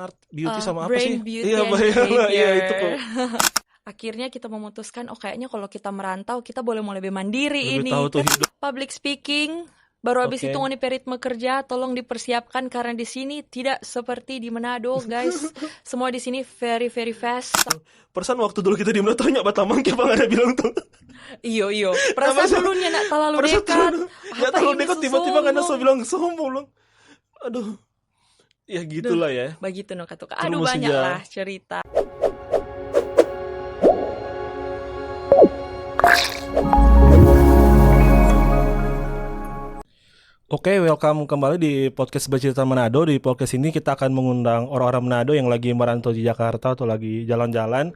art, beauty sama apa Brain, sih? beauty, Iya, and iya itu kok. behavior. Akhirnya kita memutuskan, kayaknya kalau kita merantau, kita boleh mau lebih mandiri Lebih ini. tahu tuh hidup. Public speaking, baru habis Oke. itu ngoni ritme kerja, tolong dipersiapkan karena di sini tidak seperti di Manado, guys. Semua di sini very very fast. Perasaan waktu dulu kita di Manado tanya Batamang, kita nggak ada bilang tuh. Iyo, perasaan Masa- dulunya nak terlalu Perasaan dekat. ya Apa terlalu ini dekat tiba-tiba kan sombong? so bilang sombong loh. Aduh. Ya gitulah ya. Begitu no katuka. Terus Aduh banyak ya. lah cerita. Oke, welcome kembali di podcast Bercerita Manado. Di podcast ini kita akan mengundang orang-orang Manado yang lagi merantau di Jakarta atau lagi jalan-jalan.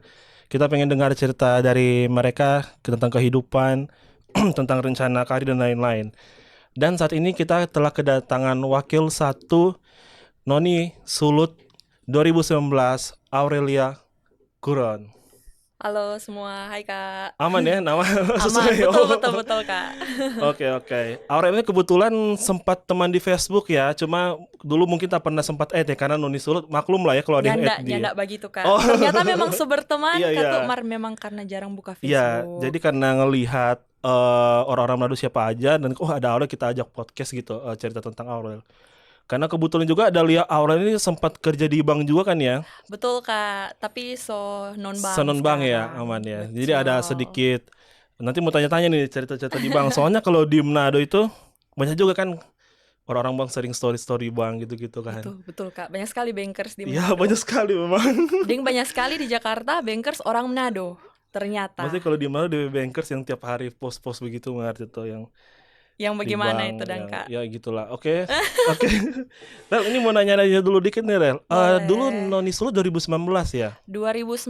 Kita pengen dengar cerita dari mereka tentang kehidupan, tentang rencana karir dan lain-lain. Dan saat ini kita telah kedatangan wakil 1 Noni Sulut 2019, Aurelia Kuron. Halo semua, hai kak. Aman ya nama Aman, sesuai. betul kak. Oke. Aurel ini kebetulan sempat teman di Facebook ya. Cuma dulu mungkin tak pernah sempat ya karena Noni Sulut maklum lah ya kalau ada yang add dia. Nyanda begitu kak. Oh. Ternyata memang seberteman, Iya, kak iya. tuh memang karena jarang buka Facebook. Iya, jadi karena ngelihat orang-orang Manado siapa aja dan ada Aurel kita ajak podcast gitu cerita tentang Aurel. Karena kebetulan juga ada lihat Aurel ini sempat kerja di bank juga kan ya. Betul kak, tapi non-bank Non-bank ya, sekarang. aman ya. Betul. Jadi ada sedikit nanti mau tanya-tanya nih cerita-cerita di bank. Soalnya kalau di Manado itu banyak juga kan orang-orang bank sering story-story bank gitu-gitu kan. Betul kak, banyak sekali bankers di Iya, Manado. banyak sekali memang. Ding banyak sekali di Jakarta bankers orang Manado. Ternyata. Maksudnya kalau di Manado ada bankers yang tiap hari post-post begitu mengerti tuh yang bagaimana di bank, itu dan kak? Ya gitulah. Oke. Rel, ini mau nanya-nanya dulu dikit nih Rel. Dulu Noni Sulut 2019 ya? 2019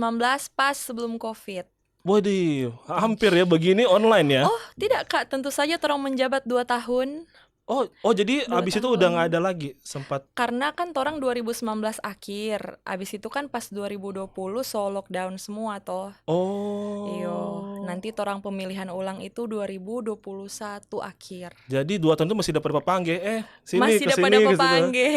pas sebelum COVID. Waduh, hampir ya begini online ya? Oh tidak kak, tentu saja orang menjabat 2 tahun. Oh jadi 2 abis itu tahun. udah nggak ada lagi sempat. Karena kan orang 2019 akhir, abis itu kan pas 2020 so lockdown semua toh. Oh. Iyo, nanti orang pemilihan ulang itu 2021 akhir. Jadi 2 tahun itu masih dapat papangge. Sini Masih kesini dapat gitu. pangge.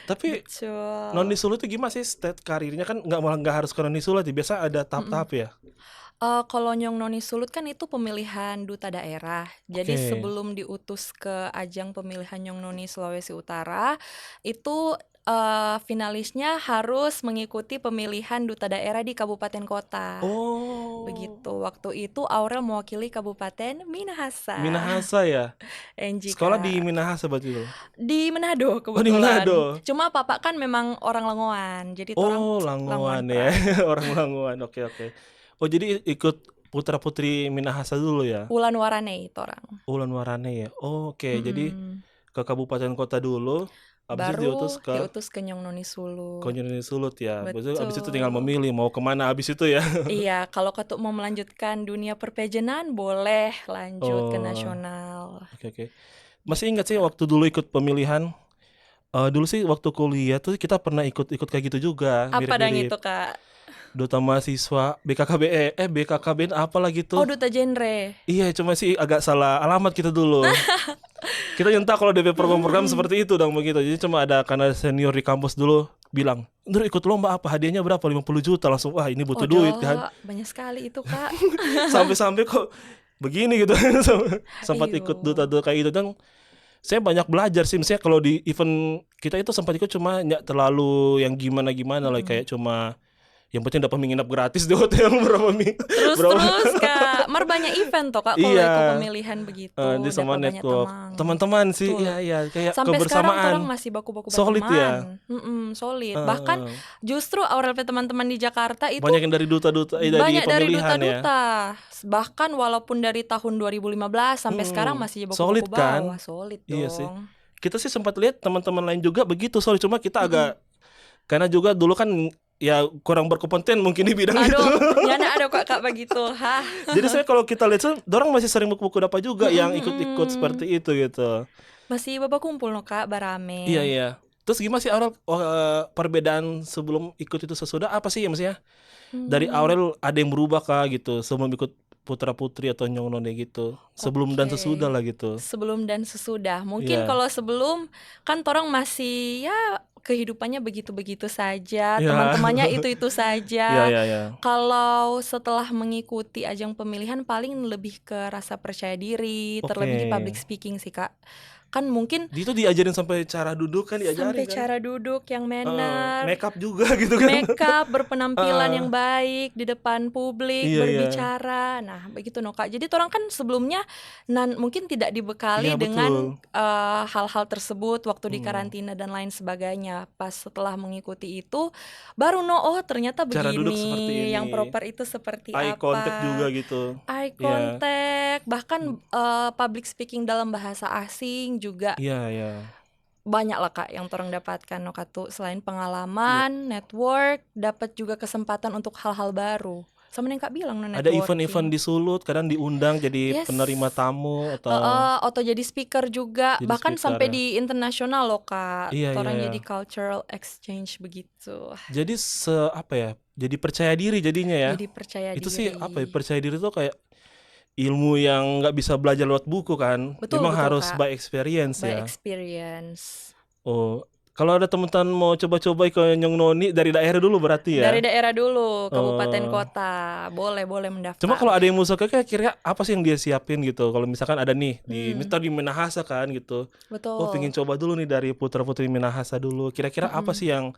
Tapi Betul. Noni Sulut itu gimana sih state karirnya kan nggak harus ke Noni Sulut, biasa ada tahap-tahap ya. Kalau Nyong Noni Sulut kan itu pemilihan duta daerah. Jadi Oke. sebelum diutus ke ajang pemilihan Nyong Noni Sulawesi Utara, itu finalisnya harus mengikuti pemilihan duta daerah di kabupaten kota. Oh. Begitu. Waktu itu Aurel mewakili Kabupaten Minahasa. Minahasa ya. NJ, Sekolah Kak. di Minahasa berarti lo. Di Manado kebetulan. di Manado. Cuma papa kan memang orang Langoan. Jadi Langoan ya. Orang Langoan. Oke. Oh jadi ikut putra-putri Minahasa dulu ya. Ulan Warane itu orang. Ulan Warane ya. Oke. Jadi ke kabupaten kota dulu. Abis itu Baru diutus ke Nyong Noni Sulut. Noni Sulut ya. Betul. Abis itu tinggal memilih mau kemana abis itu ya. Iya, kalau ketuk mau melanjutkan dunia perpejenan boleh lanjut ke nasional. Oke. Masih ingat sih waktu dulu ikut pemilihan. Dulu sih waktu kuliah tuh kita pernah ikut kayak gitu juga. Apa dang mirip-mirip. itu kak? Duta mahasiswa BKKBN apalah gitu. Oh, duta genre. Iya, cuma sih agak salah alamat kita dulu. Kita nyentak kalau DP program-program seperti itu dong begitu. Jadi cuma ada karena senior di kampus dulu bilang, "Ndur ikut lomba apa? Hadiahnya berapa? 50 juta." Langsung, wah ini butuh duit kan. Banyak sekali itu kak. Sampai kok begini gitu. Sempat ikut duta kayak gitu dan saya banyak belajar sih. Misalnya kalau di event kita itu sempat ikut cuma nggak terlalu yang gimana-gimana lah, kayak cuma yang penting dapat menginap gratis di hotel berapa minggu. Terus kak, banyak event toh kak kalau ikut pemilihan begitu. Di sama dapat network banyak teman-teman sih. Iya kayak sampai kebersamaan. sekarang orang masih baku-baku solid berteman. ya. Solid. Bahkan justru Aurel teman-teman di Jakarta itu banyak yang dari duta-duta banyak dari pemilihan duta-duta. Bahkan walaupun dari tahun 2015 sampai sekarang masih baku-baku solid kan? bawah. Solid dong. Iya sih. Kita sih sempat lihat teman-teman lain juga begitu. Sorry cuma kita agak karena juga dulu kan ya kurang berkompeten mungkin di bidang itu. Nyana ada kak begitu. Jadi saya kalau kita lihat orang masih sering buku-buku dapat juga yang ikut-ikut seperti itu gitu. Masih bapak kumpul no kak barame. Iya. Terus gimana sih Aurel perbedaan sebelum ikut itu sesudah apa sih ya maksudnya? Dari Aurel ada yang berubah kah gitu sebelum ikut putra putri atau Nyong Noni gitu, sebelum dan sesudah lah gitu. Sebelum dan sesudah mungkin kalau sebelum kan orang masih ya kehidupannya begitu-begitu saja, Ya. teman-temannya itu-itu Ya, saja. ya, ya. Kalau setelah mengikuti ajang pemilihan paling lebih ke rasa percaya diri, terlebih di public Oke. speaking sih Kak. Kan mungkin Dia tuh diajarin sampai cara duduk kan diajarin sampai kan. cara duduk yang manner, Make up juga gitu kan. makeup, berpenampilan Heeh. yang baik di depan publik, Iya, iya. berbicara. Nah, begitu no Kak. Jadi orang kan sebelumnya mungkin tidak Iya, dibekali dengan betul. hal-hal tersebut waktu di Hmm. karantina dan lain sebagainya. Pas setelah mengikuti itu baru oh ternyata Cara duduk seperti begini, yang ini. proper itu seperti Eye contact apa. juga gitu. Eye Iya. contact, bahkan public speaking dalam bahasa asing juga Iya, iya. banyak lah Kak yang orang dapatkan no Kak tuh. Selain Iya. pengalaman, network, dapat juga kesempatan untuk hal-hal baru. Sama yang Kak bilang no Ada event-event networking. di Sulut, kadang diundang jadi Yes. penerima tamu atau Atau jadi speaker juga, jadi bahkan speaker sampai ya. di internasional loh Kak. Iya, iya, Orang iya. jadi cultural exchange begitu. Jadi apa ya? Jadi percaya diri jadinya ya. Jadi percaya Itu diri. sih apa ya? Percaya diri tuh kayak ilmu yang nggak bisa belajar lewat buku kan. Betul, Memang betul harus Kak. by experience By ya. experience. Oh, kalau ada teman-teman mau coba-coba ke Nyong Noni dari daerah dulu berarti ya. Dari daerah dulu, kabupaten Oh. kota. Boleh mendaftar. Cuma kalau ada yang mau suka kira-kira apa sih yang dia siapin gitu? Kalau misalkan ada nih di di Minahasa kan gitu. Betul. Oh, pengen coba dulu nih dari putra-putri Minahasa dulu. Kira-kira apa sih yang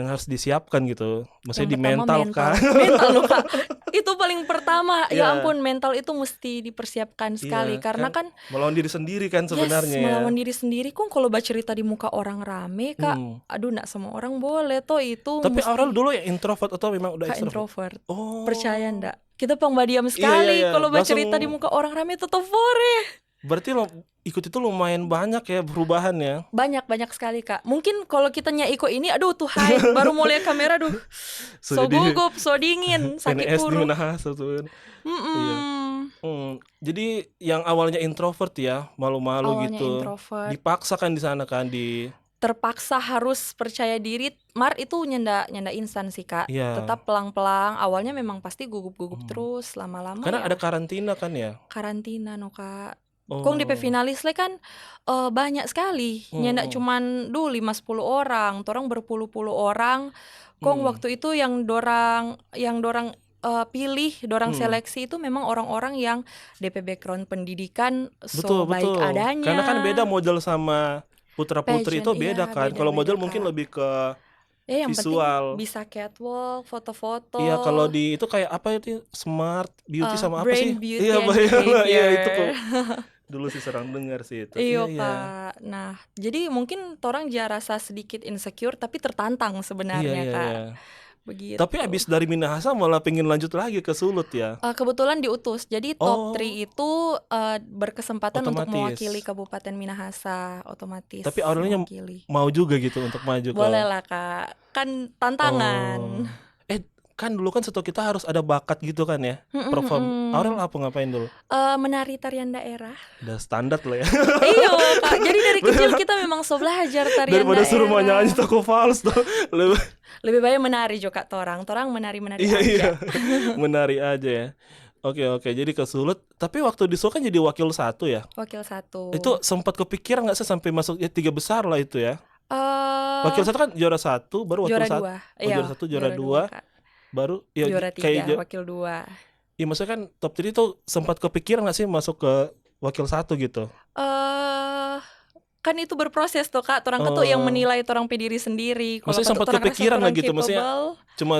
harus disiapkan gitu? Maksudnya Yang di pertama mental kan? Mental loh Kak. Itu paling pertama. Ya Iya. ampun, mental itu mesti dipersiapkan sekali Iya, karena kan melawan diri sendiri kan sebenarnya ya. melawan diri sendiri kok kalau bercerita di muka orang rame Kak. Aduh, nak semua orang boleh toh itu. Tapi mesti Aurel dulu ya introvert atau memang udah Kak extrovert? introvert. Oh. Percaya ndak? Kita pengbadiam Iya, sekali iya. kalau Langsung- bercerita di muka orang rame tetap fore. Berarti lo ikut itu lumayan banyak ya perubahan ya. Banyak sekali Kak. Mungkin kalau kitanya ikut ini aduh tuh hai baru mau lihat kamera aduh. So gugup, so dingin, sakit PNS di perut. Minahasa tuh kan. Iya. Jadi yang awalnya introvert ya, malu-malu Awalnya gitu. introvert. Dipaksa kan di sana kan Terpaksa harus percaya diri. itu nyenda instan sih Kak. Iya. Tetap pelang-pelang. Awalnya memang pasti gugup-gugup terus lama-lama Karena ya. ada karantina kan ya. Karantina no Kak. Oh. Kong di finalis le kan banyak sekali. Nyenda cuman 5-10 orang, orang berpuluh-puluh orang. Kong waktu itu yang dorang pilih, dorang seleksi itu memang orang-orang yang DP background pendidikan Betul. baik adanya. Karena kan beda model sama putra-putri itu Pageant, beda iya, kan. Kalau beda, model Kak. mungkin lebih ke yang visual. penting bisa catwalk, foto-foto. Iya, kalau di itu kayak apa itu smart beauty sama apa brain, sih? beauty, Iya, and iya itu behavior. kok. Dulu sih sering dengar sih itu. Iya Iya. Kak. Nah, jadi mungkin orang rasa sedikit insecure tapi tertantang sebenarnya Iya, Kak. iya. Begitu. Tapi abis dari Minahasa malah pengen lanjut lagi ke Sulut ya. Kebetulan diutus. Jadi Oh. top 3 itu berkesempatan untuk Otomatis. mewakili Kabupaten Minahasa otomatis. Tapi Aurelnya mewakili. mau juga gitu untuk maju ke. Boleh lah Kak. Kan tantangan. Kan dulu kan setahu kita harus ada bakat gitu kan ya. Perform. Aurel apa ngapain dulu? Menari tarian daerah. Udah standar lah ya. Iya Kak. Jadi dari kecil kita memang so belajar tarian Daripada daerah. suruh nyanyi toko vals tuh. Lebih baik menari juga torang menari Iya, aja. iya. Menari aja ya. Oke. Jadi ke Sulut. Tapi waktu di Sulut kan jadi wakil 1 ya. Wakil 1. Itu sempat kepikiran nggak sih sampai masuk ya 3 besar lah itu ya. Wakil 1 kan juara 1, baru wakil juara 1. 2. Juara 1, juara 2. Kak. Baru ya Juara 3, kayak wakil 2. Iya, maksudnya kan top 3 tuh sempat kepikiran nggak sih masuk ke wakil 1 gitu. Kan itu berproses tuh Kak. Orang tuh yang menilai orang diri sendiri. Maksudnya sempat kepikiran nggak gitu, maksudnya cuma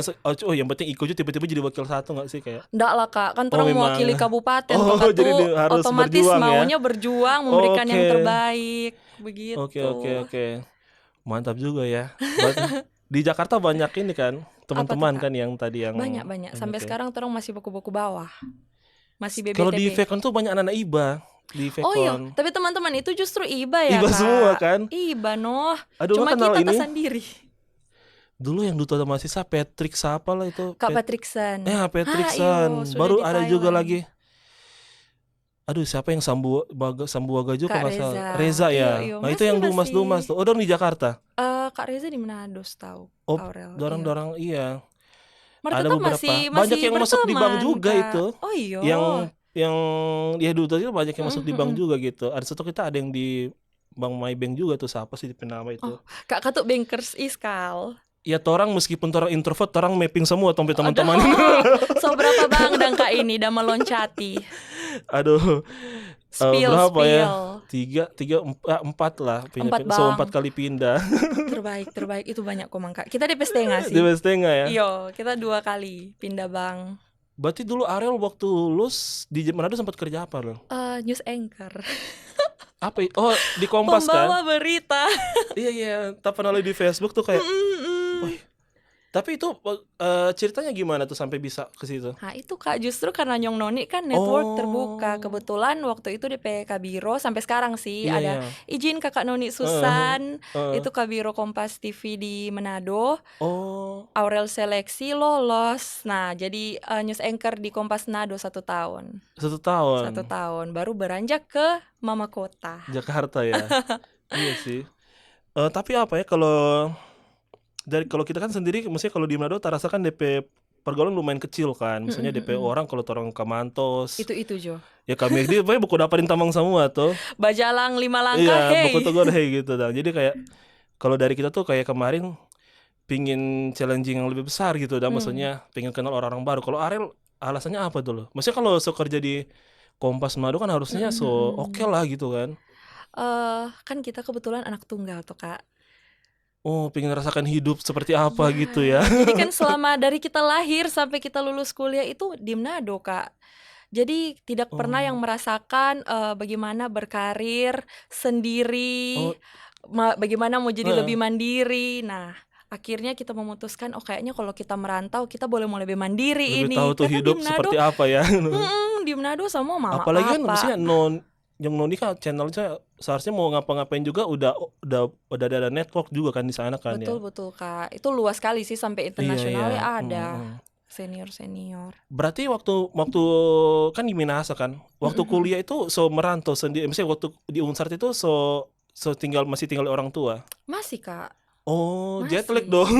yang penting ikut tiba-tiba jadi wakil 1 nggak sih kayak? Nggak lah Kak, kan orang memang. mewakili kabupaten jadi tuh harus otomatis berjuang ya? maunya berjuang memberikan yang Oke. terbaik begitu. Oke. Mantap juga ya. Di Jakarta banyak ini kan teman-teman Kak? kan yang tadi yang Banyak. Sampai ya. sekarang orang masih buku-buku bawah. Masih BBTB. Kalau di Vekon tuh banyak anak-anak IBA di Vekon. Oh iya, tapi teman-teman itu justru IBA ya IBA Kak. semua kan? IBA noh. Aduh, Cuma lo kenal kita ini? tersendiri. Dulu yang duta mahasiswa Patrick siapa lah itu? Kak Patrickson. Patrickson. Sudah Baru di ada juga Thailand. lagi. Aduh, siapa yang Sambuaga juga Kak kalau nggak salah. Reza. Reza ya. Iya. Nah, itu yang dumas-dumas tuh. Oh, orang di Jakarta. Kak Reza di Manado tahu. Oh, Aurel. dorang iya. Mereka Ada kan beberapa. masih Banyak yang masuk di bank berteman, juga Kak. itu. Oh iya. Yang ya duta itu banyak yang masuk di bank juga gitu. Ada satu kita ada yang di Bang Maybank juga tuh, siapa sih penama itu? Oh, Kak tuh bankers iskal. Ya torang meskipun torang introvert, torang mapping semua tompe teman-teman. So berapa bang dan Kak ini dah meloncati? Aduh, berapa Spill. ya? Empat lah. Empat, So Bang. 4 kali pindah. Terbaik itu banyak kok Mang Kak. Kita DP setengah sih. Di setengah ya. Iyo, kita 2 kali pindah bang. Berarti dulu Ariel waktu lulus di Manado sempat kerja apa loh? News anchor. Apa? Oh, di Kompas kan? Pembawa berita. Iya, tak pernah lihat di Facebook tuh kayak. Mm-mm. Wih. Tapi itu ceritanya gimana tuh sampai bisa ke situ? Nah itu Kak, justru karena Nyong Noni kan network Oh. terbuka. Kebetulan waktu itu DP Kabiro sampai sekarang sih Iya, ada iya. izin Kakak Noni Susan. Heeh. Itu Kabiro Kompas TV di Manado. Oh, Aurel seleksi lolos. Nah jadi news anchor di Kompas Manado 1 tahun. 1 tahun. 1 tahun baru beranjak ke Mama Kota. Jakarta ya. Iya sih. Tapi apa ya kalau kita kan sendiri, maksudnya kalau di Manado tak rasakan DP pergaulan lumayan kecil kan. Misalnya DP orang kalau orang ke Mantos. Itu Jo. Ya kami dia pokoknya buku dapatin tamang semua tuh. Bajalang 5 langkah Iya, hey. buku tegur hey gitu dah. Jadi kayak kalau dari kita tuh kayak kemarin pingin challenging yang lebih besar gitu dah. Maksudnya pingin kenal orang-orang baru. Kalau Ariel alasannya apa tuh lo? Maksudnya kalau kerja di Kompas Manado kan harusnya oke lah gitu kan. Kan kita kebetulan anak tunggal tuh Kak. Oh, pengen rasakan hidup seperti apa Iya, gitu ya. Jadi kan selama dari kita lahir sampai kita lulus kuliah itu di Manado Kak. Jadi tidak pernah yang merasakan bagaimana berkarir sendiri, bagaimana mau jadi lebih mandiri. Nah akhirnya kita memutuskan kayaknya kalau kita merantau kita boleh mau lebih mandiri Lebih ini. tahu tuh Karena hidup di Manado, seperti apa ya. di Manado sama mama Apalagi kan papa. maksudnya yang Noni kan channelnya seharusnya mau ngapa-ngapain juga udah ada network juga kan di sana kan ya. Betul Kak. Itu luas sekali sih sampai internasionalnya Iya. ada. Senior. Berarti waktu kan di Minahasa kan. Waktu kuliah itu merantau sendiri. Misalnya waktu di Unsart itu masih tinggal orang tua. Masih Kak. Oh, Masih. jet lag dong.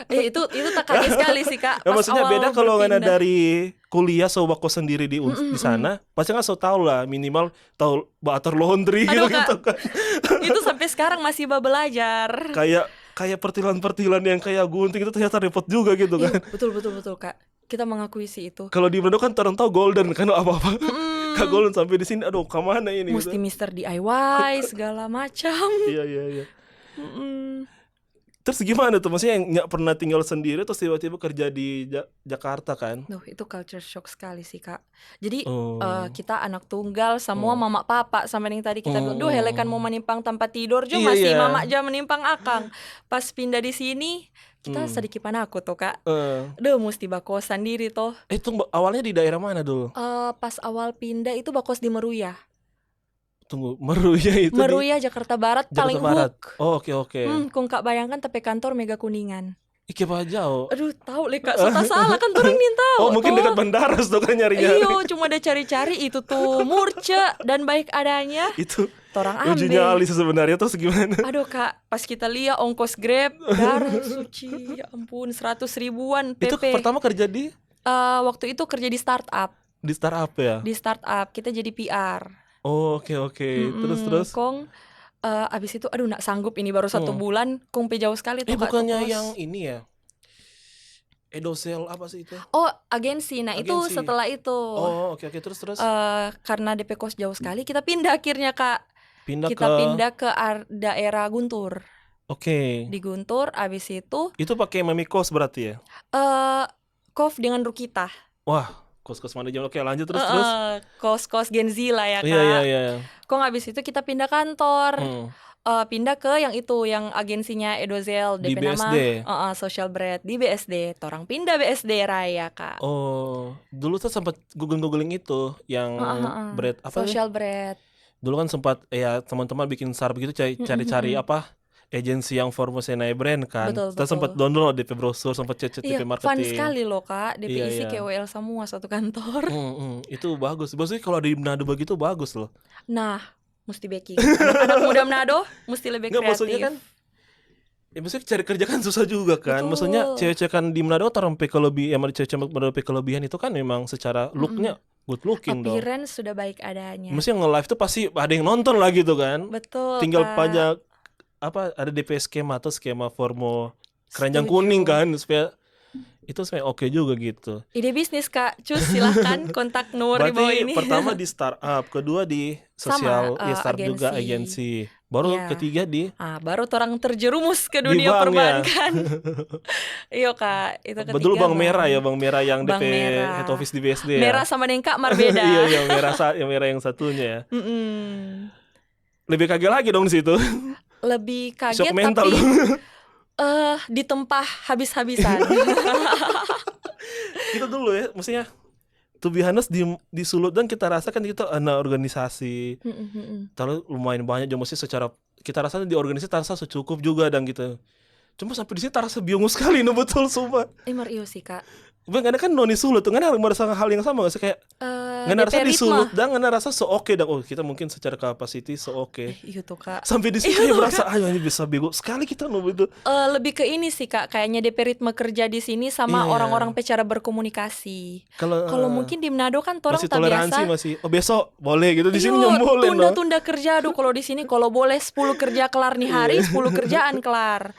Itu tak kaget sekali sih Kak. Ya, Pas maksudnya awal beda kalau ngana berpindah. dari kuliah wako sendiri di sana, pasti kan tahu lah minimal tahu butter laundry Aduh, gitu Kak. kan. Itu sampai sekarang masih belajar. Kayak pertilan-pertilan yang kayak gunting itu ternyata repot juga gitu kan. Iya, betul Kak. Kita mengakui sih itu. Kalau di Manado kan orang tahu golden kan apa-apa. Kak golden sampai di sini aduh kemana ini Mesti gitu. Mister DIY segala macam. Iya. Terus gimana tuh, maksudnya yang nggak pernah tinggal sendiri terus tiba-tiba kerja di Jakarta kan? Duh, itu culture shock sekali sih Kak. Jadi Oh. kita anak tunggal semua mama papa sampai yang tadi kita bilang, duh helekan mau menimpang tanpa tidur jo Iya, masih iya. mama aja menimpang akang. Pas pindah di sini kita sedikit panakut tuh Kak. Duh mesti bakos sendiri toh. Itu awalnya di daerah mana dulu? Pas awal pindah itu bakos di Meruya. Tunggu, Meruya itu di Meruya Jakarta Barat Jakarta paling Barat. hook. Oh, oke. Kung Kak bayangkan tapi kantor Mega Kuningan. Ike jauh. Aduh tahu le Kak, suka salah kan orang nih tahu. Oh, mungkin toh. dekat bandara tuh kan nyari-nyari. Iyo, cuma ada cari-cari itu tuh murce dan baik adanya. Itu Torang uji ambil. nyali sebenarnya terus gimana? Aduh Kak, pas kita lihat ongkos Grab, darah suci, ya ampun 100 ribuan PP. Itu pertama kerja di Waktu itu kerja di startup. startup ya? Di startup kita jadi PR. Oh, oke. Terus. Kong abis itu aduh nak sanggup ini baru 1 bulan, kong pe jauh sekali tuh Kak. Bukannya tuh kos. yang ini ya? Edosel apa sih itu? Oh agensi, nah itu Agensi. setelah itu. Oh, oke. Terus. Karena DP kos jauh sekali, kita pindah akhirnya Kak. Pindah Pindah ke daerah Guntur. Oke. Di Guntur, abis itu Itu pakai mami kos berarti ya? Kov dengan Rukita. Wah, kos-kos manajemen. Oke, lanjut terus. Kos-kos Gen Z lah ya Kak. Iya. Kok abis itu kita pindah kantor. Pindah ke yang itu, yang agensinya Edozel, Di DP nama BSD. Social Bread di BSD. Torang pindah BSD Raya Kak. Oh, dulu tuh sempat googling itu yang bread apa sih? Social Bread. Dulu kan sempat ya teman-teman bikin sarp gitu cari-cari apa agensi yang formasinya brand kan. Betul, Kita betul. sempat download DP brosur, sempat cek Iya, DP fun marketing. sekali loh Kak. DP isi Iya. KOL semua satu kantor. Itu bagus. Maksudnya kalau di Manado begitu bagus loh. Nah, mesti baking. Anak muda Manado mesti lebih Nggak, kreatif. maksudnya kan maksudnya cari kerja kan susah juga kan. Betul. Maksudnya cewek-cewek kan di Manado kelebihan itu kan memang secara looknya good looking dong. Appearance sudah baik adanya. Mesti nge-live tuh pasti ada yang nonton lah gitu kan. Betul, Tinggal Kak. pajak ada DP skema atau skema formo keranjang Setuju. kuning kan supaya itu sebenarnya oke juga gitu. Ide bisnis Kak, cus silahkan kontak nomor di bawah Berarti ini. pertama di startup, kedua di sosial, Sama, startup juga agensi. Baru Iya. ketiga di Baru orang terjerumus ke Di dunia bank, ya. perbankan. Iya Kak, itu ketiga. betul Bank Merah ya, Bank Merah yang Bank DP Merah. head office di BSD ya. Merah sama Nengkak berbeda. Iya, yang merah yang satunya ya. Mm-mm. Lebih kaget lagi dong di situ. Lebih kaget Shock mental tapi dong. ditempah habis-habisan. Kita dulu ya, maksudnya to be honest di Sulut dan kita rasakan kita anak organisasi. Terlalu lumayan banyak juga, maksudnya secara kita rasa di organisasi terasa secukup juga dan gitu. Cuma sampai di sini terasa bingung sekali no, betul sumpah. Imar iyo sih Kak. Bang, karena kan noni Sulut tuh kan merasa hal yang sama gak sih, kayak nggak DP rasa di ritme. Sulut dan nggak rasa oke dan kita mungkin secara kapasiti oke. Iya tuh Kak. Sampai di sini Iya tuh, merasa ini bisa bego sekali kita no itu. Lebih ke ini sih Kak, kayaknya DP ritme kerja di sini sama Iya. orang-orang cara berkomunikasi. Kalau Kalau mungkin di Manado kan orang masih tak toleransi biasa. masih besok boleh gitu, di sini Iyo, nggak boleh no. tunda-tunda kerja. Aduh, kalau di sini kalau boleh 10 kerja kelar nih hari, 10 kerjaan kelar.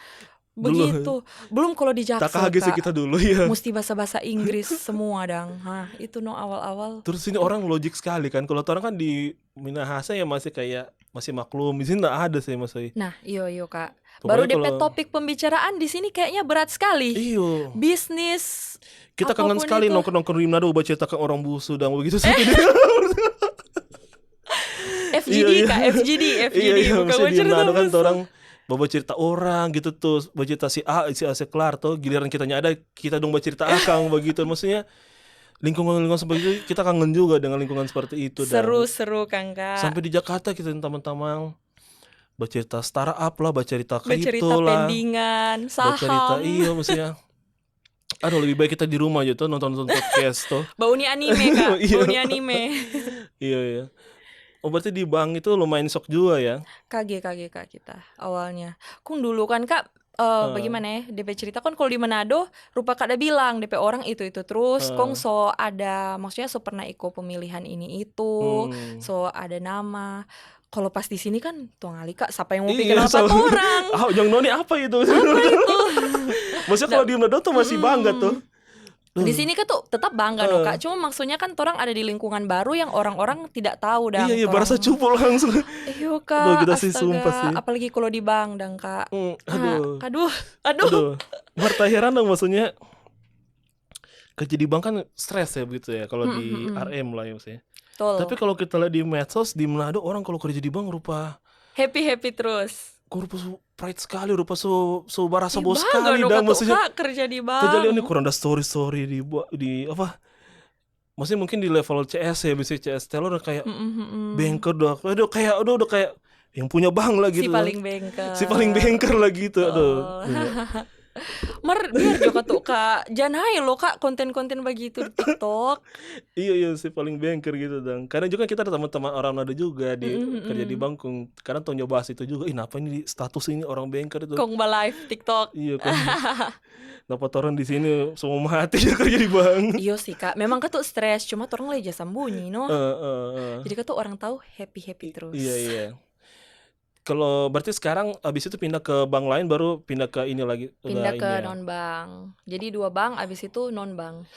Begitu. Belum kalau di Tak Jaksel kaget sih Kak. kita dulu ya. Mesti bahasa Inggris semua dang. Itu no awal-awal. Terus ini orang logik sekali kan. Kalau orang kan di Minahasa ya masih kayak masih maklum. Di sini nggak ada sih masih. Nah, iyo Kak. Pokoknya Baru DP kalau- topik pembicaraan di sini kayaknya berat sekali. Iyo. Bisnis. Kita kangen apapun sekali itu. nongkrong di Manado baca cerita ke orang busu dan begitu sih. FGD Iya, Kak, iya. FGD, Iya, bukan maksudnya di cerita Manado kan musuh. orang bawa cerita orang gitu tuh, bawa cerita si A kelar tuh, giliran kitanya ada kita dong bawa cerita akang begitu. Maksudnya lingkungan seperti itu kita kangen juga dengan lingkungan seperti itu. Dan Seru-seru Kang Kak. sampai di Jakarta kita teman-teman baca cerita startup lah, baca cerita Bercerita kripto lah, pendingan, baca cerita saham. iya maksudnya. Aduh, lebih baik kita di rumah aja tuh nonton podcast tuh. Bau ni anime Kak, Iya. bau ni anime. Iya. Oh, berarti di bank itu lumayan shock juga ya. Kak kita awalnya. Kung dulu kan Kak, bagaimana ya DP cerita kan kalau di Manado rupa Kak ada bilang DP orang itu terus kong so ada maksudnya so pernah ikut pemilihan ini itu so ada nama. Kalau pas di sini kan tuang ali Kak, siapa yang mau pikir Iya, apa tuh orang? Yang noni apa itu? Maksudnya kalau di Manado tuh masih bangga tuh. Di sini kan tuh tetap bangga no Kak. Cuma maksudnya kan orang ada di lingkungan baru yang orang-orang tidak tahu dan Iya, berasa cupu langsung. Iyo Aduh, Kak, kita sih sumpah sih. apalagi kalau di bank dan Kak. Aduh. Aduh. Marta heran dong, maksudnya kerja di bank kan stres ya begitu ya kalau di RM lah ya maksudnya. Betul. Tapi kalau kita lihat di medsos di Manado orang kalau kerja di bank rupa Happy terus. rupa pride sekali, rupa so barasa Ih, bos bangga sekali no dan Kak, maksudnya Kak kerja di bank. terjadi ini kurang ada story di apa? Maksudnya mungkin di level CS ya, bisa CS teller udah kayak banker udah kayak yang punya bank lah gitu. Si paling banker. Si paling banker lah gitu. Aduh. Biar juga tuh Kak. Jangan hai lo Kak konten-konten begitu di TikTok. Iya si paling banker gitu dan karena juga kita ada teman-teman orang ada juga di kerja di Bangkung. Karena tuh nyoba itu juga. Kenapa ini di status ini orang banker itu? Kong live TikTok. Iya kan. Dapat orang di sini semua mati kerja di bank. Iya sih Kak. Memang Kak tuh stres. Cuma orang lagi sembunyi no. Jadi Kak tuh orang tahu happy terus. Iya. Kalau berarti sekarang abis itu pindah ke bank lain baru pindah ke ini lagi. Pindah ke ini ya. non bank. Jadi 2 bank abis itu non bank.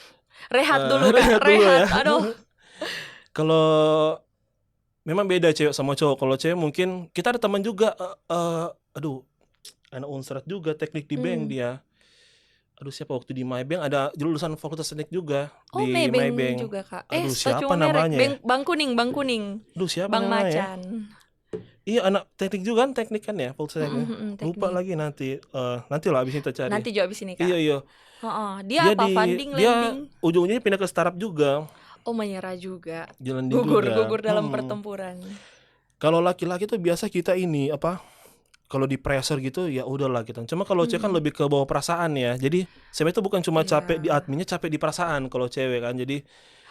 Rehat dulu rehat Kak. dulu ya. Aduh. Kalau memang beda cewek sama cowok. Kalau cewek mungkin kita ada teman juga anak Unsrat juga teknik di bank dia. Aduh, siapa waktu di Maybank ada lulusan fakultas teknik juga Oh, di Maybank juga Kak. Aduh, siapa cuma merek. namanya? Bang kuning. Aduh, siapa Bang namanya? Macan. Iya, anak teknik juga kan, teknik kan ya, fakultas teknik. Lupa teknik. lagi nanti lah abis ini kita cari. Nanti juga abis ini Kak. Iya. Dia apa funding dia landing? ujungnya pindah ke startup juga. Oh, menyerah juga. Jalan di juga. Gugur dalam pertempuran. Kalau laki-laki tuh biasa kita ini apa? Kalau di pressure gitu ya udahlah kita. Cuma kalau cewek kan lebih ke bawah perasaan ya. Jadi sebenarnya itu bukan cuma capek di adminnya, capek di perasaan kalau cewek kan. Jadi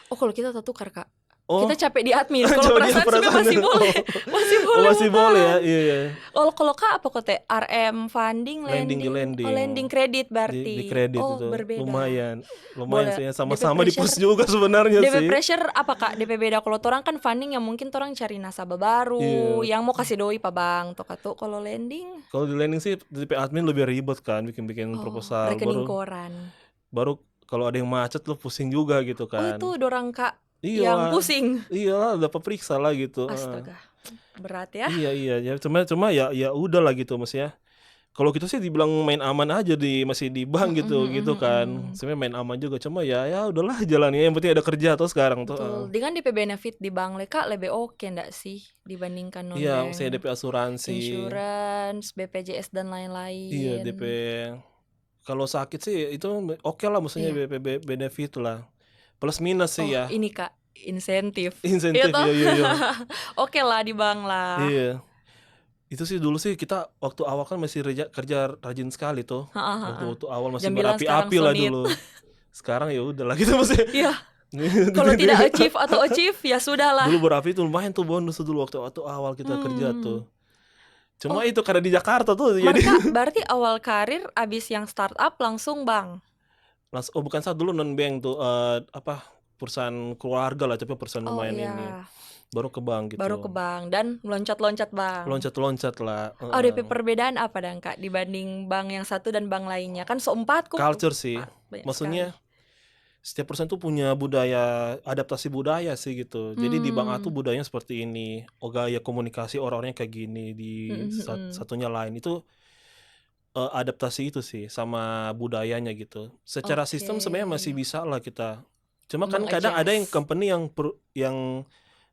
Oh, kalau kita tak tukar Kak. Oh, Kita capek di admin. Kalau coba dia perasaan sebenarnya masih perasaannya. boleh, masih Oh, boleh masih boleh ya. ngutang. Iya, iya. Kalau Kak apa kok Teh? RM funding, Landing di lending, oh landing. lending kredit Di berarti. kredit Oh itu berbeda. lumayan. Lumayan Boleh. sih ya, DP sama-sama di push pressure, juga sebenarnya DP sih. pressure apa Kak? DP beda. Kalau orang kan funding yang mungkin orang cari nasabah baru, Iya. yang mau kasih doi pak bang, toh tuh. Kalau lending, Kalau di landing sih DP admin lebih ribet kan bikin oh proposal rekening baru koran. baru kalau ada yang macet lu pusing juga gitu Oh itu kan. dorang Kak yang Iyalah. pusing. Iyalah dapat periksa lah gitu. Astaga, berat ya. Iya iya ya cuma ya udah lah gitu maksudnya. Kalau gitu sih dibilang main aman aja masih di bank gitu kan. Sebenarnya main aman juga cuma ya udahlah jalannya yang penting ada kerja tuh sekarang tuh. Betul. Dengan DP benefit di bank Kak lebih oke ndak sih dibandingkan non Iya, bank? misalnya DP asuransi. Insurance, BPJS dan Iya, lain-lain. DP kalau sakit sih itu oke lah maksudnya Iya. benefit lah. Plus minus sih Oh ya. ini Kak insentif. Insentif Iya toh? iya. Oke lah di bank lah. Iya. Itu sih dulu sih kita waktu awal kan masih kerja rajin sekali tuh. Waktu awal masih Jangan bilang sekarang berapi-api lah sonit. dulu. Sekarang ya udahlah gitu maksudnya. Iya. Kalau tidak achieve atau achieve ya sudahlah. Dulu berapi tuh lumayan tuh bonus tuh dulu waktu awal kita kerja tuh. Cuma itu karena di Jakarta tuh jadi Mereka berarti awal karir abis yang startup langsung bank. langsung bukan saat dulu non bank tuh perusahaan keluarga lah tapi perusahaan Oh lumayan iya. ini. Baru ke bank gitu. Baru ke bank dan loncat-loncat bank. Loncat-loncat lah. Oh, DP perbedaan apa dong Kak dibanding bank yang satu dan bank lainnya? Kan seempat kok. Culture sih. Banyak Maksudnya sekali. setiap perusahaan tuh punya adaptasi budaya sih gitu. Jadi di bank A tuh budayanya seperti ini. Gaya komunikasi orang-orangnya kayak gini. Di satunya lain itu adaptasi itu sih sama budayanya gitu. Secara sistem sebenarnya masih bisa lah kita. Cuma kan kadang ada yang company yang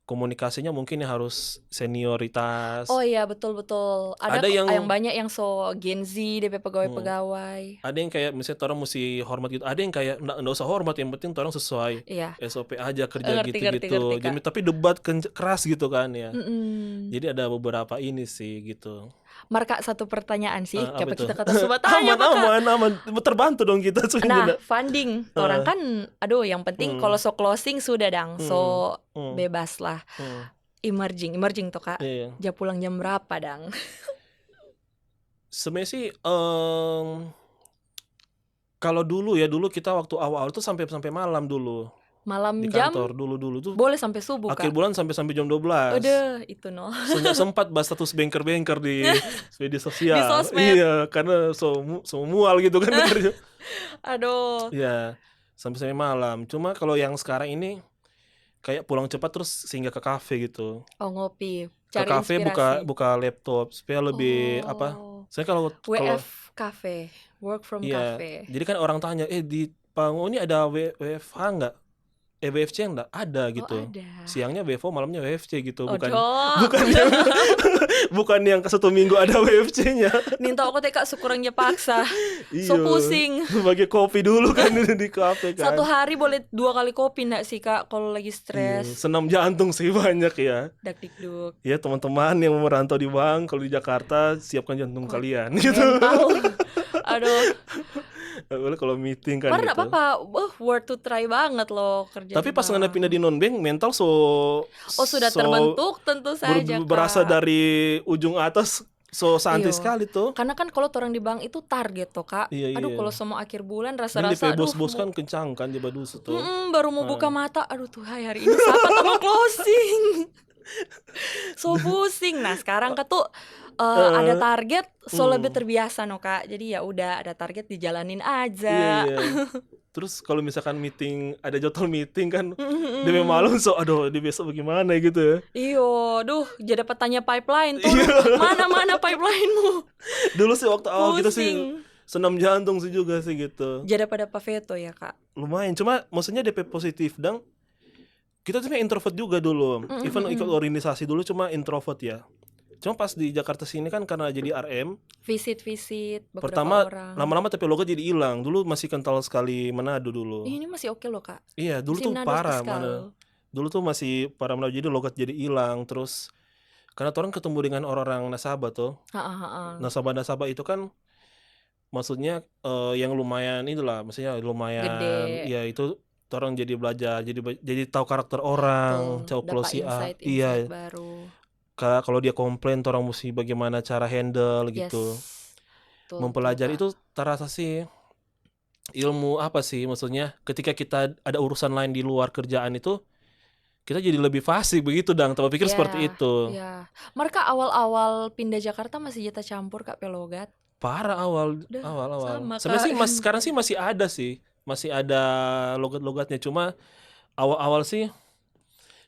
komunikasinya mungkin harus senioritas. Oh iya betul-betul. Ada yang banyak yang so Gen Z DP pegawai-pegawai. Ada yang kayak misalnya orang mesti hormat gitu. Ada yang kayak nggak usah hormat, yang penting orang sesuai SOP aja kerja gitu. Jadi tapi debat keras gitu kan ya. Jadi ada beberapa ini sih gitu. Marka satu pertanyaan sih, apa kita kata sobat tanya aman. Terbantu dong kita. Nah, funding. Orang kan aduh yang penting kalau so closing sudah dang. So bebas lah. Emerging tuh Kak. Ja pulang jam berapa dang? Sebenarnya sih kalau dulu kita waktu awal tuh sampai malam dulu. Malam di jam kantor dulu tuh boleh sampai subuh akhir Kak. bulan sampai jam 12. Udah itu no. Sempat bahas status banker di media sosial. Di sosmed. Iya, karena so mual gitu kan kerja. Aduh. Iya, sampai malam. Cuma kalau yang sekarang ini kayak pulang cepat terus singgah ke kafe gitu. Oh ngopi, Ke cari kafe inspirasi. buka laptop supaya lebih saya kalau WF cafe, work from iya, cafe. jadi kan orang tanya di Pango ini ada WFH nggak? WFC enggak ada gitu. Ada. Siangnya WFO, malamnya WFC gitu. Oh, bukan yang satu minggu ada WFC-nya. Ninta aku Kak sekurangnya paksa. So pusing. Bagi kopi dulu kan di kafe kan. Satu hari boleh 2 kali kopi enggak sih Kak kalau lagi stres? Senam jantung sih banyak ya. Dak-dikduk. Ya teman-teman yang merantau di bank kalau di Jakarta siapkan jantung kalian gitu. Aduh. Kalau meeting kan Karena gitu. apa? Worth to try banget loh kerja. Tapi pas ngana pindah di non bank mental sudah terbentuk tentu saja berasa dari ujung atas santai sekali tuh. Karena kan kalau orang di bank itu target tuh Kak. Iya. Kalau semua akhir bulan Dan rasa-rasa bos-bos kan kencang kan di Badus tuh. Baru mau buka mata, aduh tuh hari ini siapa mau closing. So pusing. Nah sekarang Kak tuh ada target, lebih terbiasa no Kak. Jadi ya udah ada target dijalanin aja. Iya. Terus kalau misalkan ada jadwal meeting kan, dia malam aduh di besok bagaimana gitu ya. Iyo, jadi dapat tanya pipeline tuh. Mana pipeline-mu? Dulu sih waktu awal kita sih senam jantung sih juga sih gitu. Jadi pada Paveto ya Kak. Lumayan, cuma maksudnya DP positif dang. Kita tuh introvert juga dulu. Even ikut organisasi dulu cuma introvert ya. Cuma pas di Jakarta sini kan karena jadi RM visit beberapa pertama orang. Lama-lama tapi logo jadi hilang. Dulu masih kental sekali Manado dulu. Ini masih oke loh Kak. Iya dulu tuh parah mana. Dulu tuh masih parah Manado, jadi logo jadi hilang. Terus karena orang ketemu dengan orang-orang nasabah tuh. Nasabah itu kan maksudnya yang lumayan itulah, maksudnya lumayan gede. Ya itu orang jadi belajar, jadi tahu karakter orang, tahu dapat si A. insight Iya, baru. kalau dia komplain, orang mesti bagaimana cara handle Yes, gitu. betul, Mempelajari Kak. itu terasa sih ilmu apa sih maksudnya? Ketika kita ada urusan lain di luar kerjaan itu, kita jadi lebih fasih begitu, Dang. Tanpa pikir seperti itu. Iya. Mereka awal-awal pindah Jakarta masih jatah campur Kak Pelogat. Parah awal. Udah sama Sebenarnya Kak. sih sekarang sih masih ada sih. Masih ada logat-logatnya, cuma awal-awal sih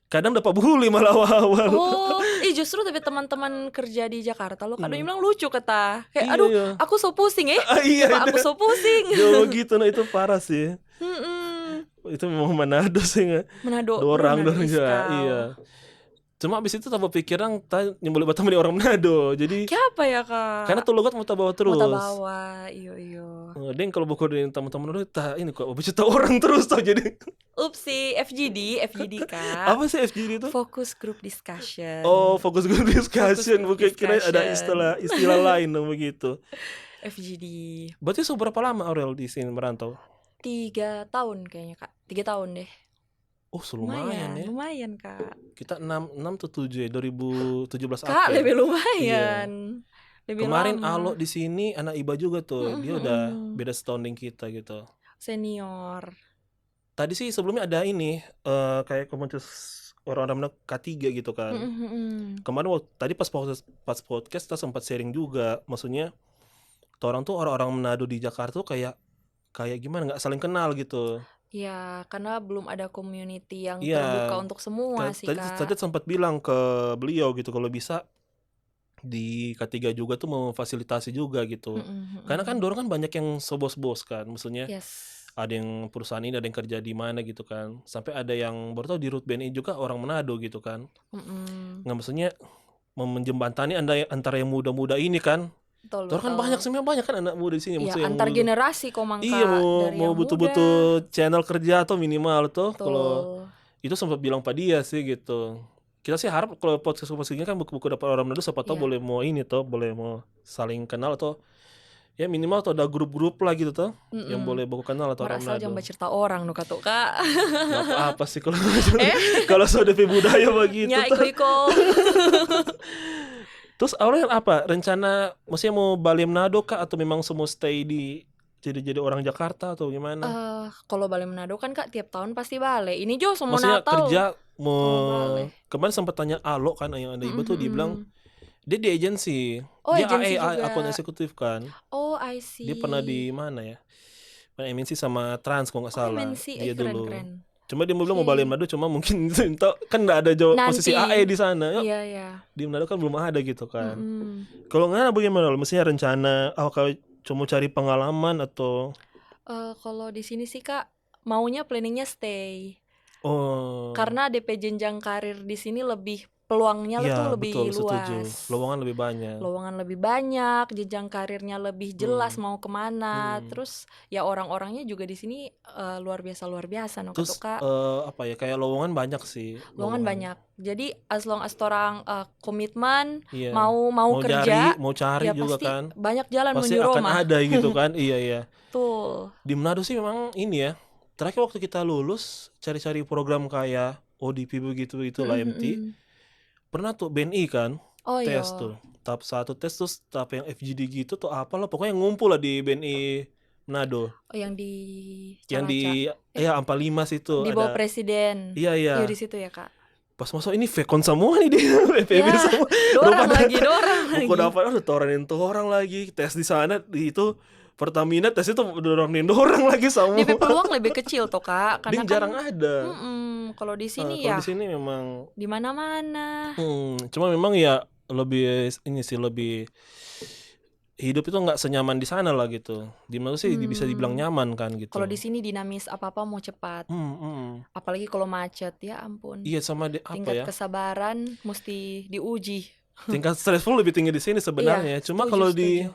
kadang dapat bully malah awal-awal. Oh, justru tapi teman-teman kerja di Jakarta lo kadang bilang lucu kata. Kayak Iya, aduh, iya. aku so pusing Iya, Coba aku so pusing. Jauh gitu, nah itu parah sih. Mm-mm. Itu memang Manado sih nggak? Manado Dorang Manado juga, iskal. iya. Cuma abis itu tambah pikiran nyembeli batam di orang Manado. Jadi Kenapa ya Kak? karena tuh logat mau bawa terus. Mau bawa, iyo. Deng kalau buku dengan teman-teman lu ini kok abis itu orang terus tau jadi. Upsi, FGD Kak. Apa sih FGD itu? Focus Group Discussion. Oh, fokus group discussion. Group Bukan kira ada discussion. istilah lain dong begitu. FGD. Berarti seberapa lama Aurel di sini merantau? 3 tahun kayaknya Kak. 3 tahun deh. Oh, lumayan ya. Lumayan Kak. Kita 6 atau 7 ya, 2017 Kak, akhir. lebih lumayan. Lebih Kemarin lama. Alo di sini anak Iba juga tuh. Dia udah beda setahun dengan kita gitu. Senior. Tadi sih sebelumnya ada ini kayak komunitas orang-orang K3 gitu kan. Kemarin tadi pas podcast kita sempat sharing juga. Maksudnya orang tuh orang-orang Manado di Jakarta tuh kayak gimana, nggak saling kenal gitu. Ya, karena belum ada community yang Iya. terbuka untuk semua sih Kak. Tadi sempat bilang ke beliau gitu kalau bisa di K3 juga tuh memfasilitasi juga gitu. Karena kan dorong kan banyak yang sobos-bos kan, maksudnya ada yang perusahaan ini, ada yang kerja di mana gitu kan. Sampai ada yang baru tahu di Root BNI juga orang Manado gitu kan. Nggak, maksudnya menjembatani antara yang muda-muda ini kan. Dorong kan banyak kan anak muda di sini. Iya, antar generasi kok Mangka. Iya, mau betul-betul channel kerja atau minimal tuh. Kalau itu sempat bilang Pak dia sih gitu. Kita sih harap kalau podcast ini kan buku-buku dapat orang Manado, siapa tahu boleh mau ini tuh, boleh mau saling kenal atau ya minimal tuh ada grup-grup lah gitu tuh yang boleh buku kenal atau orang Manado. Asal jangan bercerita orang nu kata Kak. Gak apa sih kalau kalau sudah budaya begitu. Ya iko-iko. Terus Aurel apa rencana, maksudnya mau balik Manado kah atau memang semua stay di jadi orang Jakarta atau gimana? Kalau balik Manado kan Kak tiap tahun pasti balik. Ini Jo semua maksudnya Natal. Kerja mau kemarin sempat tanya Alo kan yang ada Ibu tuh dia bilang dia di agensi. Dia agensi juga. akun eksekutif kan. Oh, I see. Dia pernah di mana ya? Pernah MNC sama Trans kalau nggak salah. MNC, dia dulu. keren. Cuma dia bilang mau balik Manado, cuma mungkin kan nggak ada posisi AE di sana. Iya. Di Manado kan belum ada gitu kan. Kalau nggak bagaimana? Mestinya rencana kalau cuma cari pengalaman atau? Kalau di sini sih Kak maunya planningnya stay. Oh. Karena DP jenjang karir di sini lebih peluangnya tuh lebih betul, luas. Setuju. Lowongan lebih banyak, jenjang karirnya lebih jelas mau kemana. Terus ya orang-orangnya juga di sini luar biasa no. Terus Kak. apa ya, kayak lowongan banyak sih. Lowongan banyak. Jadi as long as orang komitmen mau kerja, kerja, mau cari ya juga pasti kan. banyak jalan pasti menuju akan Roma. ada gitu kan. Iya. Tuh. Di Manado sih memang ini ya. Terakhir waktu kita lulus cari-cari program kayak ODP begitu lah MT. Pernah tuh BNI kan tes tuh tahap 1 tes, terus tahap yang FGD gitu tuh apalah pokoknya ngumpul lah di BNI Manado. Yang di Ampal 5 situ di bawah presiden. Iya di situ ya Kak. Pas masuk ini Vekon semua nih dia FEB semua. Dorang lagi. Buku dapat orang lagi tes di sana itu Pertamina tes itu dorongin lagi sama. DP peluang lebih kecil tuh Kak, karena jarang ada. Kalau di sini di sini memang di mana-mana. Cuma memang ya lebih hidup itu nggak senyaman di sana lah gitu. Di mana sih bisa dibilang nyaman kan gitu. Kalau di sini dinamis, apa-apa mau cepat. Apalagi kalau macet, ya ampun. Iya, sama tingkat kesabaran mesti diuji. Tingkat stressful lebih tinggi di sini sebenarnya. Cuma kalau di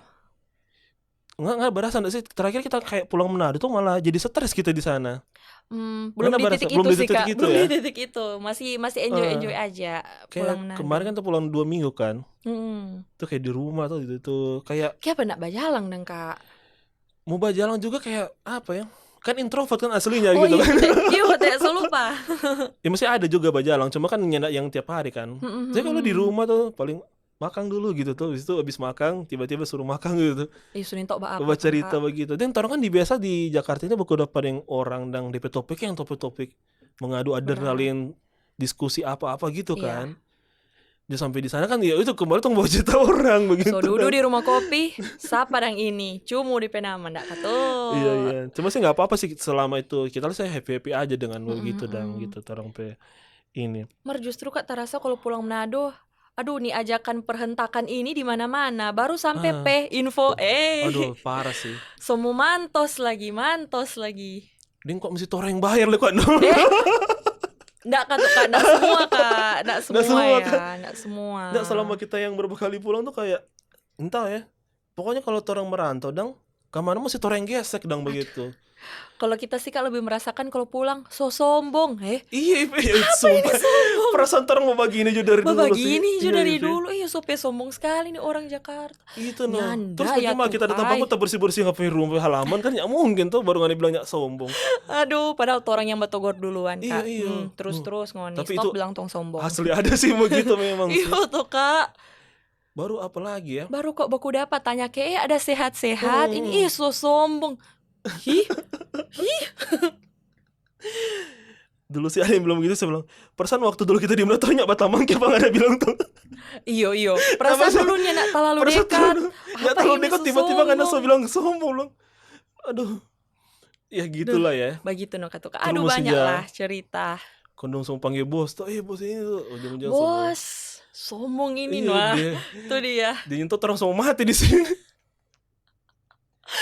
nggak berasa sih, terakhir kita kayak pulang Manado tuh malah jadi stres kita di sana. Belum di titik itu sih Kak. Belum di titik itu. Masih enjoy aja pulang Manado. Kemarin kan tuh pulang 2 minggu kan. Tuh kayak di rumah tuh gitu kayak apa nak bajalang dong Kak. Mau bajalang juga kayak apa ya? kan introvert kan aslinya Oh gitu iya, kan. iya teh lupa. Ya masih ada juga bajalang, cuma kan nyendak yang tiap hari kan. Jadi kalau di rumah tuh paling makan dulu gitu tuh, habis itu habis makan tiba-tiba suruh makan gitu. Ih, sunin tok ba apa Coba kan cerita Kak? begitu. Dan orang kan di biasa di Jakarta ini bakal dapat yang orang dan DP topik yang topik-topik mengadu Berat. adrenalin, diskusi apa-apa gitu Iya. kan. Dia sampai di sana kan ya itu kemarin tuh bawa cerita orang So begitu dudu kan. di rumah kopi, sapa dang ini, cumu di penama ndak Iya kato. iya. Cuma sih nggak apa-apa sih selama itu kita saya happy happy aja dengan begitu dan Mm-mm. gitu orang pe ini. Mer justru Kak terasa kalau pulang Manado, aduh nih ajakan perhentakan ini di mana-mana. Baru sampai Ah, info, aduh parah sih. somu mantos lagi, mantos lagi. Dia kok mesti orang yang bayar loh kok. Eh, ndak Kak tuh Kak, ndak semua Kak, ndak Nggak semua semua ya, kan. ndak semua. Nggak selama kita yang berapa kali pulang tuh kayak entah ya. Pokoknya kalau orang merantau dang kemana mesti orang yang gesek dang begitu. Kalau kita sih Kak lebih merasakan kalau pulang so sombong, Iya, iya, apa ini sumpah. sombong? Perasaan orang mau begini aja dari dulu sih. Begini Iya, juga dari iya. dulu, iya sope sombong sekali nih orang Jakarta. Itu no. Terus Nyanda ya bagaimana kita datang Tuhai. pangku tak bersih-bersih ngapain rumah halaman kan ya mungkin tuh baru nggak dibilang nyak sombong. Aduh, padahal tuh orang yang batogor duluan Iya, Kak. iya. Terus ngoni, Tapi itu stop bilang tong sombong. asli ada sih begitu memang sih. Iya tuh Kak. Baru apa lagi ya? Baru kok baku dapat tanya ke ada sehat-sehat. Ini so sombong. Hih, Dulu sih ada yang bilang begitu, saya bilang, perasaan waktu dulu kita di Melayu nyak Batamang apa nggak ada bilang tuh. iyo. Perasaan Apa sih? dulunya nak terlalu Perasaan dekat. nyak Apa terlalu ini dekat so tiba-tiba kan saya sombong? bilang sombong loh. Aduh, ya Duh, gitulah ya. begitu no kata Kak. Kalau Aduh mesti banyak lah ya cerita. kondong sama panggil bos tuh, bos ini tuh ujung-ujung sombong. Bos, sombong ini Iya wah. dia, Itu dia. dia nyentuh terus sama mati di sini.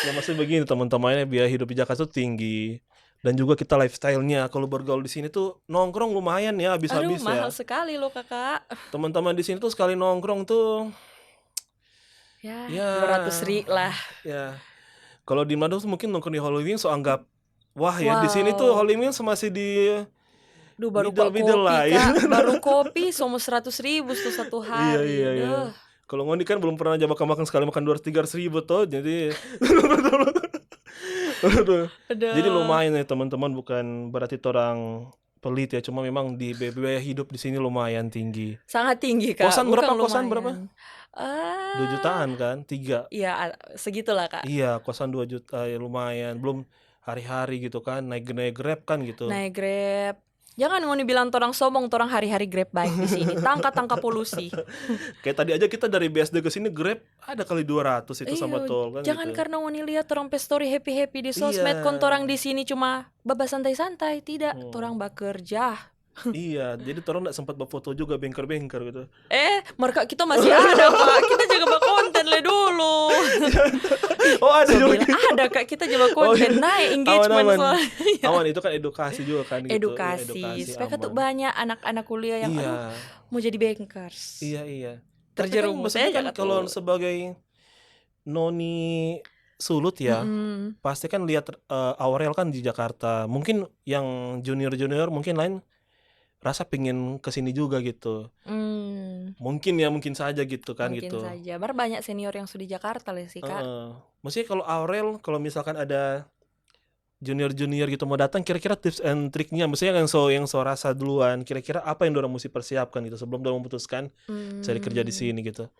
Ya maksudnya begini teman-temannya biaya hidup di Jakarta tuh tinggi. Dan juga kita lifestyle-nya kalau bergaul di sini tuh nongkrong lumayan ya Aduh, habis-habis ya. mahal sekali loh Kakak. Teman-teman di sini tuh sekali nongkrong tuh Ya, ya 200 lah. ya. Kalau di Manado tuh mungkin nongkrong di Halloween so anggap wah ya di sini tuh Wow. Halloween masih di Duh baru kok middle kopi lah ya. Kak. Baru kopi sama 100.000 tuh satu Iya hari. iya iya. Duh. Kalau Ngondi kan belum pernah aja makan sekali makan 200-300 ribu tuh jadi Aduh. Jadi Aduh. lumayan ya teman-teman, bukan berarti orang pelit ya, cuma memang di biaya hidup di sini lumayan tinggi. Sangat tinggi Kak. Kosan Bukan berapa? Kosan berapa? lumayan. 2 jutaan kan? 3. Iya segitulah Kak. Iya, kosan 2 juta ya lumayan. Belum hari-hari gitu kan, naik Grab kan gitu. Naik Grab. Jangan mau dibilang torang sombong, torang hari-hari Grab baik di sini. Tangka polusi. Kayak tadi aja kita dari BSD ke sini Grab ada kali 200 itu sama Iya, tol kan jangan gitu. karena mau lihat orang pe story happy-happy di sosmed, Iya. kon torang di sini cuma babas santai-santai, tidak, torang bekerja. Iya, jadi orang nggak sempat berfoto juga bengker-bengker gitu. Mereka kita masih ada Pak, kita jaga konten le dulu. Oh ada So juga. bilang ada Kak, kita jaga konten, naik engagement Aman-aman. soalnya. Aman itu kan edukasi juga kan gitu. Edukasi, supaya tuh aman. banyak anak-anak kuliah yang Iya. mau jadi bankers. Iya. Terjerumus Tapi aja kan Kak kalau tuh. sebagai noni Sulut ya, Mm-mm. pasti kan lihat Aurel kan di Jakarta. Mungkin yang junior mungkin lain rasa pingin kesini juga gitu. Mungkin saja gitu kan Mungkin gitu. saja. Banyak senior yang sudah di Jakarta lah sih Kak. Maksudnya kalau Aurel kalau misalkan ada junior gitu mau datang, kira-kira tips and triknya, maksudnya yang so rasa duluan, kira-kira apa yang dorang mesti persiapkan gitu sebelum dorang memutuskan cari kerja di sini gitu.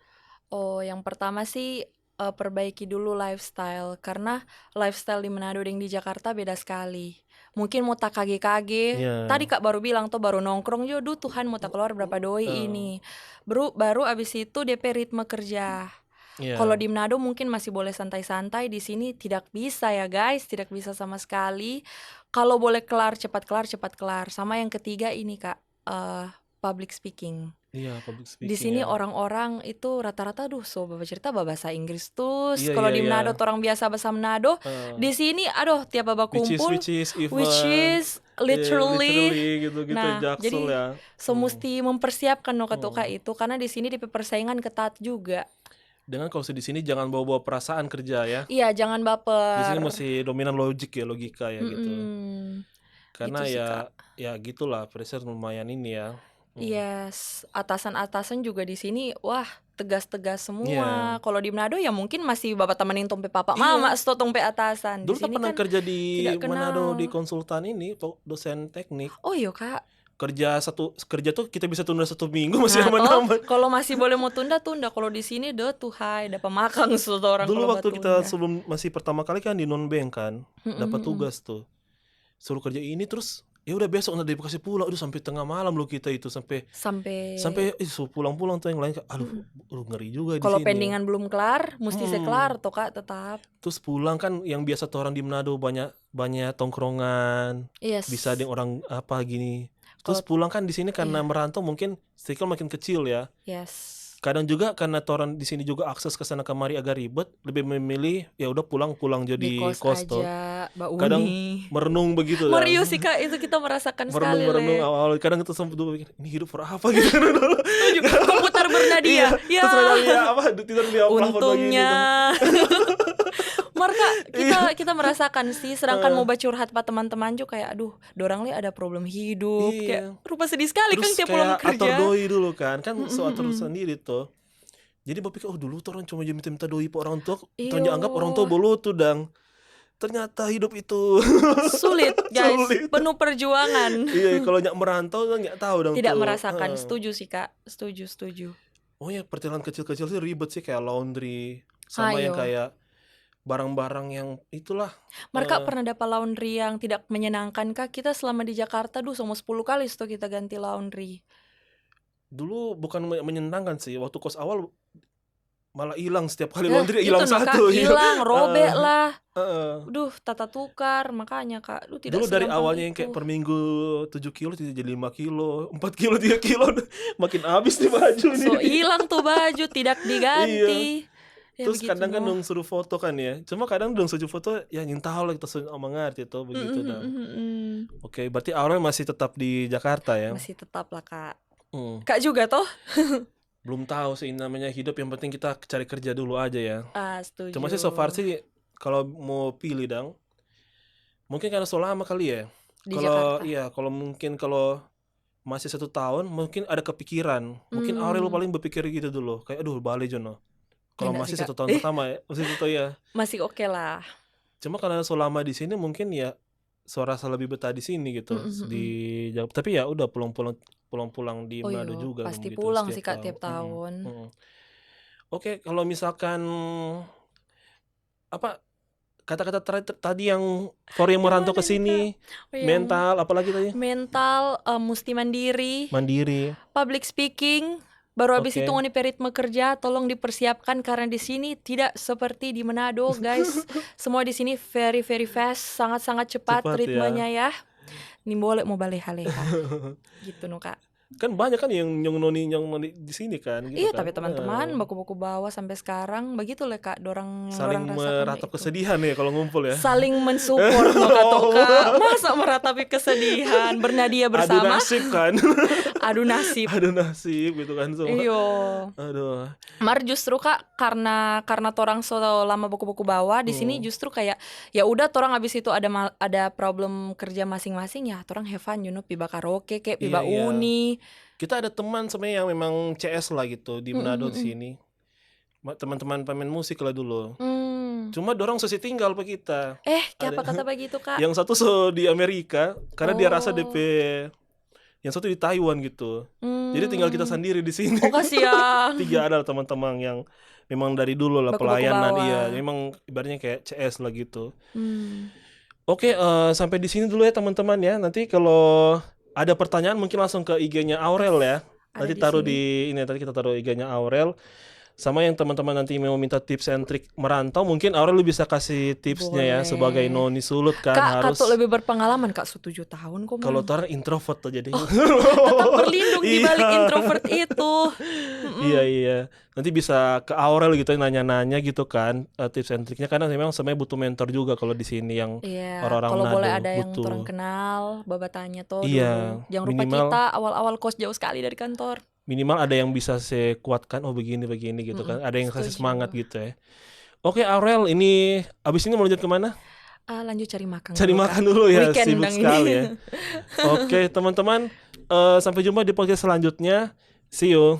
Oh, yang pertama sih perbaiki dulu lifestyle, karena lifestyle di Manado dan di Jakarta beda sekali. Mungkin mau tak kage-kage. Iya. Tadi Kak baru bilang tuh baru nongkrong jo, duh Tuhan mau tak keluar berapa doi ini. Baru abis itu DP ritme kerja. Iya. Kalau di Manado mungkin masih boleh santai-santai, di sini tidak bisa ya guys, tidak bisa sama sekali. Kalau boleh kelar cepat kelar. Sama yang ketiga ini Kak, public speaking. Iya, public speaking. Di sini ya. orang-orang itu rata-rata cerita bahasa Inggris tuh. Iya, Kalau iya, di iya. Manado orang biasa bahasa Manado, di sini tiap baba kumpul which is even, which is literally. gitu Nah, Jaksel jadi ya. mesti mempersiapkan no katuka itu, karena di sini di persaingan ketat juga. Dengan kalau di sini jangan bawa-bawa perasaan kerja ya. Iya, jangan Di sini baper. masih dominan logika ya gitu. Karena Gitu sih, ya Kak. ya gitulah, pressure lumayan ini ya. Yes, atasan-atasan juga di sini, wah tegas-tegas Iya. semua. Kalau di Manado ya mungkin masih bapak temenin tompe papa Iya. mama sto tompe atasan. Di Dulu tak sini pernah kan kerja di tidak Manado di kenal. konsultan ini, dosen teknik. Oh iya Kak. Kerja tuh kita bisa tunda 1 minggu masih Nah toh aman-aman. kalau masih boleh mau tunda. Kalau di sini deh tuh hai dapat makan suatu orang Dulu kalau waktu kita batunda. sebelum masih pertama kali kan di non-bank kan, dapat Mm-mm-mm. tugas tuh. Suruh kerja ini terus ya udah besok nanti dikasih pulang. Aduh sampai tengah malam loh kita itu sampai Sampai suruh pulang-pulang tuh yang lain. Aduh, ngeri juga di kalau sini. pendingan belum kelar, mesti sekelar toh Kak tetap. Terus pulang kan yang biasa tuh orang di Manado banyak tongkrongan, Yes. bisa ada orang apa gini. Terus pulang kan di sini karena merantau mungkin circle makin kecil ya. Yes. Kadang juga karena orang di sini juga akses ke sana kemari agak ribet, lebih memilih ya udah pulang Di jadi kos tuh. aja, Mbak Uni. Kadang merenung begitu kan. Mario sih Kak, itu kita merasakan sekali Merenung Le. awal kadang itu sempat dulu pikir ini hidup for apa gitu. Komputer bernadia. Ya. Terus dia apa tidur di plafon begini. Untungnya. Marka kita merasakan sih, sedangkan mau curhat pak teman-teman juga kayak aduh, dorang li ada problem hidup, kayak rupa sedih sekali kan tiap pulang Terus kayak atur kerja. doi dulu kan so atur sendiri tuh. Jadi bapak pikir dulu tuh orang cuma minta doi pak orang tua, ternyata anggap orang tua bolu tuh dang. Ternyata hidup itu sulit guys, Sulit. penuh perjuangan. Iya, kalau nggak merantau tuh nggak tahu dong. Tidak tuh. merasakan, setuju sih Kak, setuju. Oh ya, perjalanan kecil-kecil sih ribet sih kayak laundry sama yang kayak barang-barang yang itulah. Mereka pernah dapat laundry yang tidak menyenangkan Kak? Kita selama di Jakarta sama 10 kali tuh kita ganti laundry. Dulu bukan menyenangkan sih, waktu kos awal malah hilang setiap kali laundry hilang itu satu. Hilang, robek lah. Duh, tata tukar, makanya Kak, tidak dulu dari segampang awalnya yang itu. kayak per minggu 7 kilo jadi 5 kilo, 4 kilo, 3 kilo, makin habis nih baju nih. So hilang tuh baju, tidak diganti. Ya, terus kadang kan dong suruh foto kan ya, cuma kadang dong suruh foto ya nyintau lah kita suruh mengerti tuh begitu dong. Oke, berarti Aurel masih tetap di Jakarta ya? Masih tetap lah Kak. Kak juga toh? Belum tahu sih namanya hidup, yang penting kita cari kerja dulu aja ya. Setuju. Cuma sih so far sih kalau mau pilih dong, mungkin karena so lama kali ya. Kalau iya, kalau mungkin kalau masih 1 tahun mungkin ada kepikiran. Mungkin Aurel paling berpikir gitu dulu, kayak aduh balik Jono. Kalau masih 1 tahun pertama ya, masih itu ya. Masih oke lah. Cuma karena so lama di sini mungkin ya so rasa lebih betah di sini gitu. Tapi ya udah pulang di Manado juga. Pasti gitu, pulang sih Kak tiap tahun. Oke, kalau misalkan apa kata-kata tadi yang for yang merantau ke sini, mental apalagi tadi? Mental, mesti mandiri. Public speaking. Baru habis itu ngoni ritme kerja, tolong dipersiapkan karena di sini tidak seperti di Manado, guys. Semua di sini very very fast, sangat-sangat cepat ritmenya ya. Ini boleh mau baleha-leha. Gitu no Kak. Kan banyak kan yang noni di sini kan gitu. Iya, kan? tapi teman-teman baku-baku bawa sampai sekarang begitu lah Kak, dorang yang saling dorang meratap kesedihan ya kalau ngumpul ya. Saling mensupport no Kak. Masa meratapi kesedihan, bernadia bersama. Adu nasib kan. Adu nasib gitu kan semua. Iyo. Aduh. Mar justru Kak karena torang so lama buku-buku bawa di sini justru kayak ya udah torang habis itu ada problem kerja masing-masing ya torang have fun piba karaoke kayak piba uni. Kita ada teman sebenarnya yang memang CS lah gitu di Manado di sini. Teman-teman pemain musik lah dulu. Cuma dorong sesi tinggal pe kita. Apa kata begitu Kak? Yang satu di Amerika karena dia rasa DP. Yang satu di Taiwan gitu. Jadi tinggal kita sendiri di sini. Oh kasihan. 3 ada teman-teman yang memang dari dulu lah pelayanan iya. Memang ibaratnya kayak CS lah gitu. Oke, sampai di sini dulu ya teman-teman ya. Nanti kalau ada pertanyaan mungkin langsung ke IG-nya Aurel ya. Nanti taruh di ini tadi kita taruh IG-nya Aurel. Sama yang teman-teman nanti mau minta tips and trik merantau, mungkin Aurel bisa kasih tipsnya ya sebagai noni sulut kan Kak, harus. Kak lebih berpengalaman Kak 7 tahun kok. Kalau orang introvert tuh jadi. Tetap berlindung di balik introvert itu. Iya. Nanti bisa ke Aurel gitu nanya-nanya gitu kan tips and triknya karena memang sebenarnya butuh mentor juga kalau di sini yang orang-orang kalau Manado boleh ada yang butuh. orang kenal, Baba tanya tuh Iya, dulu. Jangan lupa kita awal-awal kos jauh sekali dari kantor. Minimal ada yang bisa saya kuatkan begini gitu kan. Ada yang kasih semangat gitu ya. Oke Aurel, ini abis ini mau lanjut kemana? Lanjut cari makan. Cari makan dulu ya, Weekend sibuk sekali ya. Oke teman-teman, sampai jumpa di podcast selanjutnya. See you.